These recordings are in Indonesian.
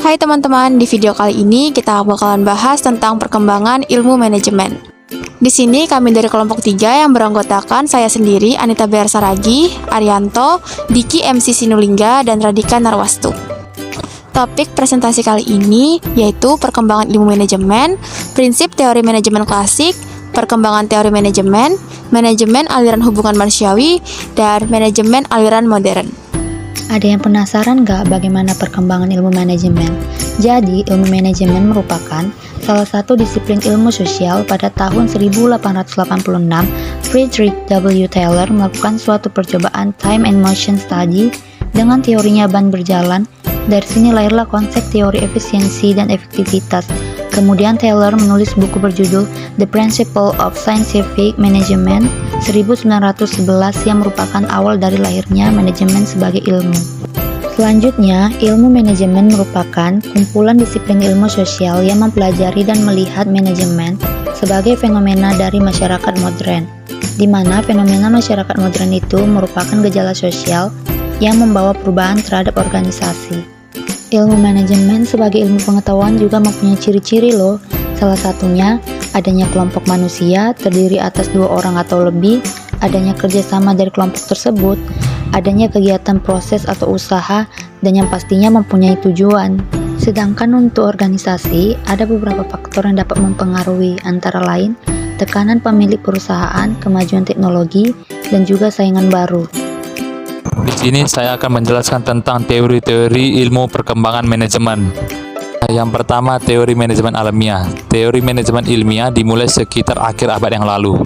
Hai teman-teman, di video kali ini kita bakalan bahas tentang perkembangan ilmu manajemen. Di sini kami dari kelompok 3 yang beranggotakan saya sendiri, Anita Bearsaragi, Arianto, Diki MC Sinulingga, dan Radika Narwastu. Topik presentasi kali ini yaitu perkembangan ilmu manajemen, prinsip teori manajemen klasik, perkembangan teori manajemen, manajemen aliran hubungan manusiawi, dan manajemen aliran modern. Ada yang penasaran nggak bagaimana perkembangan ilmu manajemen? Jadi, ilmu manajemen merupakan salah satu disiplin ilmu sosial. Pada tahun 1886, Friedrich W. Taylor melakukan suatu percobaan time and motion study dengan teorinya ban berjalan. Dari sini lahirlah konsep teori efisiensi dan efektivitas. Kemudian Taylor menulis buku berjudul The Principle of Scientific Management 1911 yang merupakan awal dari lahirnya manajemen sebagai ilmu. Selanjutnya, ilmu manajemen merupakan kumpulan disiplin ilmu sosial yang mempelajari dan melihat manajemen sebagai fenomena dari masyarakat modern, di mana fenomena masyarakat modern itu merupakan gejala sosial yang membawa perubahan terhadap organisasi. Ilmu manajemen sebagai ilmu pengetahuan juga mempunyai ciri-ciri loh. Salah satunya, adanya kelompok manusia terdiri atas 2 orang atau lebih, adanya kerjasama dari kelompok tersebut, adanya kegiatan proses atau usaha, dan yang pastinya mempunyai tujuan. Sedangkan untuk organisasi, ada beberapa faktor yang dapat mempengaruhi, antara lain, tekanan pemilik perusahaan, kemajuan teknologi, dan juga saingan baru. Di sini saya akan menjelaskan tentang teori-teori ilmu perkembangan manajemen. Yang pertama, teori manajemen alamiah. Teori manajemen ilmiah dimulai sekitar akhir abad yang lalu,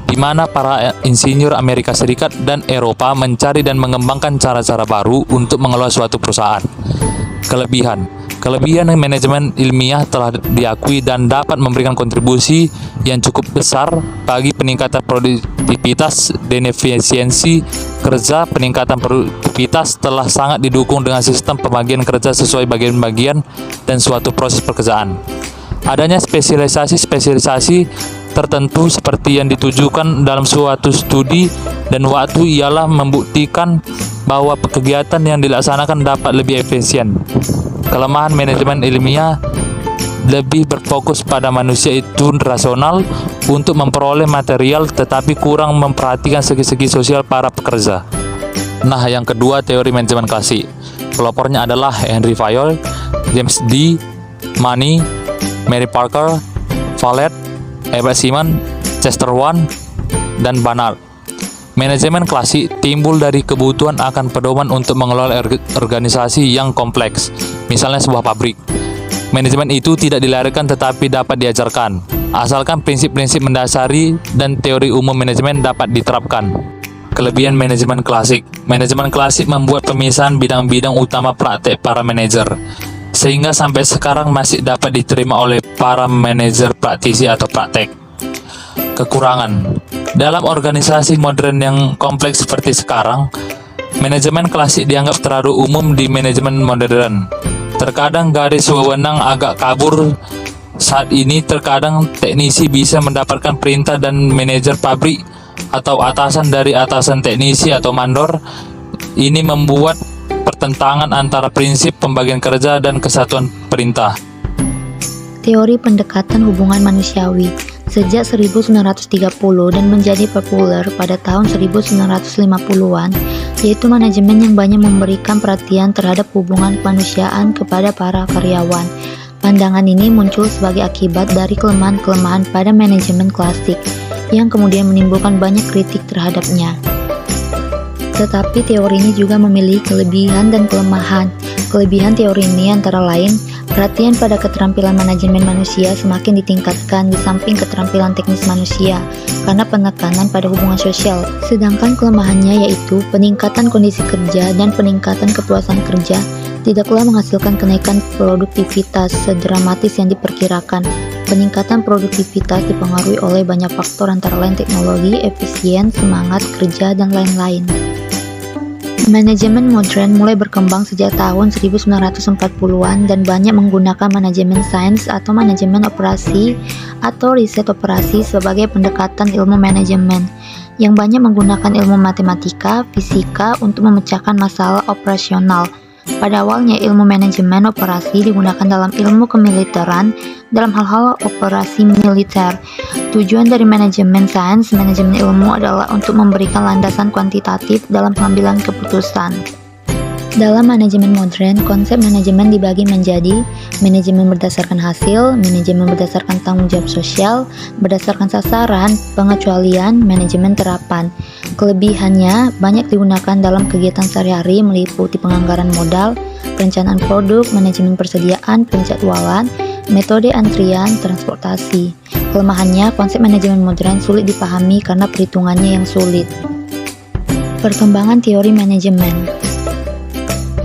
di mana para insinyur Amerika Serikat dan Eropa mencari dan mengembangkan cara-cara baru untuk mengelola suatu perusahaan. Kelebihan manajemen ilmiah telah diakui dan dapat memberikan kontribusi yang cukup besar bagi peningkatan produktivitas dan efisiensi kerja. Peningkatan produktivitas telah sangat didukung dengan sistem pembagian kerja sesuai bagian-bagian dan suatu proses pekerjaan. Adanya spesialisasi tertentu seperti yang ditujukan dalam suatu studi dan waktu ialah membuktikan bahwa kegiatan yang dilaksanakan dapat lebih efisien. Kelemahan manajemen ilmiah lebih berfokus pada manusia itu rasional untuk memperoleh material tetapi kurang memperhatikan segi-segi sosial para pekerja. Nah, yang kedua, teori manajemen klasik. Pelopornya adalah Henry Fayol, James D. Money, Mary Parker, Follett, Edward Simon, Chester Wan, dan Barnard. Manajemen klasik timbul dari kebutuhan akan pedoman untuk mengelola organisasi yang kompleks, misalnya sebuah pabrik. Manajemen itu tidak dilahirkan tetapi dapat diajarkan, asalkan prinsip-prinsip mendasari dan teori umum manajemen dapat diterapkan. Kelebihan manajemen klasik. Manajemen klasik membuat pemisahan bidang-bidang utama praktek para manajer, sehingga sampai sekarang masih dapat diterima oleh para manajer praktisi atau praktek. Kekurangan. Dalam organisasi modern yang kompleks seperti sekarang, manajemen klasik dianggap terlalu umum di manajemen modern. Terkadang garis wewenang agak kabur. Saat ini terkadang teknisi bisa mendapatkan perintah dan manajer pabrik atau atasan dari atasan teknisi atau mandor. Ini membuat pertentangan antara prinsip pembagian kerja dan kesatuan perintah. Teori pendekatan hubungan manusiawi sejak 1930 dan menjadi populer pada tahun 1950-an, yaitu manajemen yang banyak memberikan perhatian terhadap hubungan kemanusiaan kepada para karyawan. Pandangan ini muncul sebagai akibat dari kelemahan-kelemahan pada manajemen klasik, yang kemudian menimbulkan banyak kritik terhadapnya. Tetapi teori ini juga memiliki kelebihan dan kelemahan. Kelebihan teori ini antara lain, perhatian pada keterampilan manajemen manusia semakin ditingkatkan di samping keterampilan teknis manusia karena penekanan pada hubungan sosial. Sedangkan kelemahannya yaitu peningkatan kondisi kerja dan peningkatan kepuasan kerja tidaklah menghasilkan kenaikan produktivitas sedramatis yang diperkirakan. Peningkatan produktivitas dipengaruhi oleh banyak faktor antara lain teknologi, efisien, semangat kerja, dan lain-lain. Manajemen modern mulai berkembang sejak tahun 1940-an dan banyak menggunakan manajemen sains atau manajemen operasi atau riset operasi sebagai pendekatan ilmu manajemen yang banyak menggunakan ilmu matematika, fisika untuk memecahkan masalah operasional. Pada awalnya, ilmu manajemen operasi digunakan dalam ilmu kemiliteran dalam hal-hal operasi militer. Tujuan dari manajemen sains, manajemen ilmu adalah untuk memberikan landasan kuantitatif dalam pengambilan keputusan. Dalam manajemen modern, konsep manajemen dibagi menjadi manajemen berdasarkan hasil, manajemen berdasarkan tanggung jawab sosial, berdasarkan sasaran, pengecualian, manajemen terapan. Kelebihannya banyak digunakan dalam kegiatan sehari-hari meliputi penganggaran modal, perencanaan produk, manajemen persediaan, penjadwalan, metode antrian, transportasi. Kelemahannya, konsep manajemen modern sulit dipahami karena perhitungannya yang sulit. Perkembangan teori manajemen.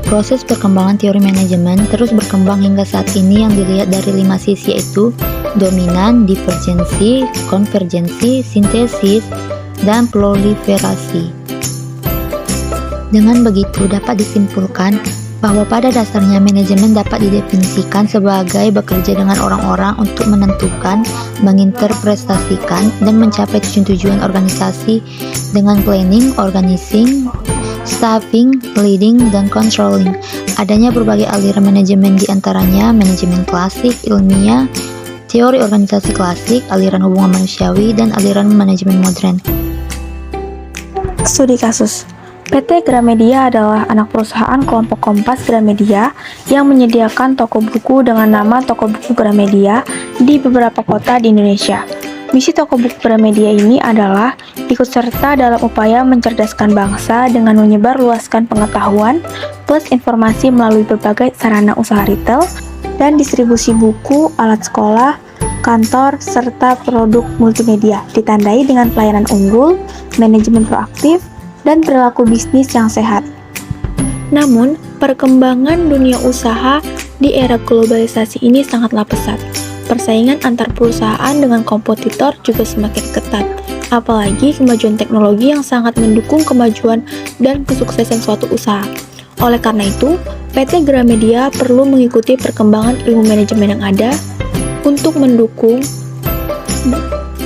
Proses perkembangan teori manajemen terus berkembang hingga saat ini yang dilihat dari 5 sisi, yaitu dominan, divergensi, konvergensi, sintesis, dan proliferasi. Dengan begitu dapat disimpulkan bahwa pada dasarnya manajemen dapat didefinisikan sebagai bekerja dengan orang-orang untuk menentukan, menginterpretasikan, dan mencapai tujuan-tujuan organisasi dengan planning, organizing, staffing, leading, dan controlling. Adanya berbagai aliran manajemen, diantaranya manajemen klasik, ilmiah, teori organisasi klasik, aliran hubungan manusiawi, dan aliran manajemen modern. Studi kasus. PT Gramedia adalah anak perusahaan kelompok Kompas Gramedia yang menyediakan toko buku dengan nama Toko Buku Gramedia di beberapa kota di Indonesia. Misi Toko Buku Gramedia ini adalah ikut serta dalam upaya mencerdaskan bangsa dengan menyebarluaskan pengetahuan plus informasi melalui berbagai sarana usaha retail dan distribusi buku, alat sekolah, kantor, serta produk multimedia, ditandai dengan pelayanan unggul, manajemen proaktif, dan perilaku bisnis yang sehat. Namun, perkembangan dunia usaha di era globalisasi ini sangatlah pesat. Persaingan antar perusahaan dengan kompetitor juga semakin ketat, apalagi kemajuan teknologi yang sangat mendukung kemajuan dan kesuksesan suatu usaha. Oleh karena itu, PT Gramedia perlu mengikuti perkembangan ilmu manajemen yang ada untuk mendukung.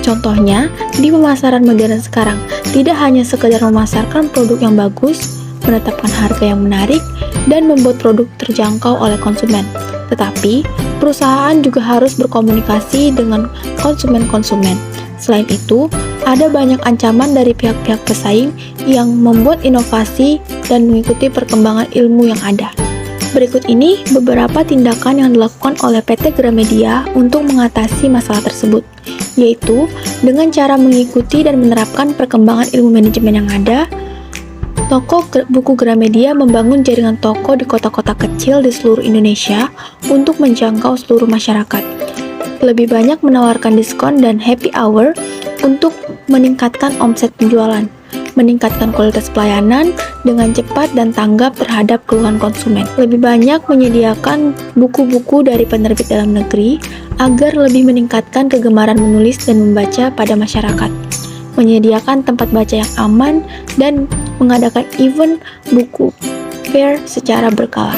Contohnya, di pemasaran modern sekarang, tidak hanya sekedar memasarkan produk yang bagus, menetapkan harga yang menarik, dan membuat produk terjangkau oleh konsumen, tetapi perusahaan juga harus berkomunikasi dengan konsumen-konsumen. Selain itu, ada banyak ancaman dari pihak-pihak pesaing yang membuat inovasi dan mengikuti perkembangan ilmu yang ada. Berikut ini beberapa tindakan yang dilakukan oleh PT Gramedia untuk mengatasi masalah tersebut, yaitu dengan cara mengikuti dan menerapkan perkembangan ilmu manajemen yang ada. Toko buku Gramedia membangun jaringan toko di kota-kota kecil di seluruh Indonesia untuk menjangkau seluruh masyarakat. Lebih banyak menawarkan diskon dan happy hour untuk meningkatkan omset penjualan, meningkatkan kualitas pelayanan dengan cepat dan tanggap terhadap keluhan konsumen. Lebih banyak menyediakan buku-buku dari penerbit dalam negeri agar lebih meningkatkan kegemaran menulis dan membaca pada masyarakat. Menyediakan tempat baca yang aman dan mengadakan event buku fair secara berkala.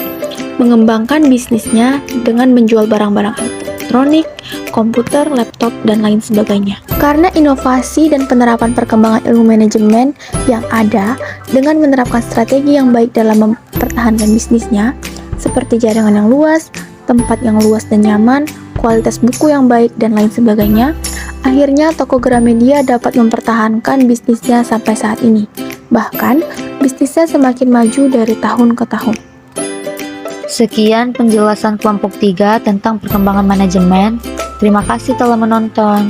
Mengembangkan bisnisnya dengan menjual barang-barang elektronik, komputer, laptop, dan lain sebagainya. Karena inovasi dan penerapan perkembangan ilmu manajemen yang ada dengan menerapkan strategi yang baik dalam mempertahankan bisnisnya, seperti jaringan yang luas, tempat yang luas dan nyaman, kualitas buku yang baik, dan lain sebagainya, akhirnya toko Gramedia dapat mempertahankan bisnisnya sampai saat ini. Bahkan, bisnisnya semakin maju dari tahun ke tahun. Sekian penjelasan kelompok 3 tentang perkembangan manajemen. Terima kasih telah menonton.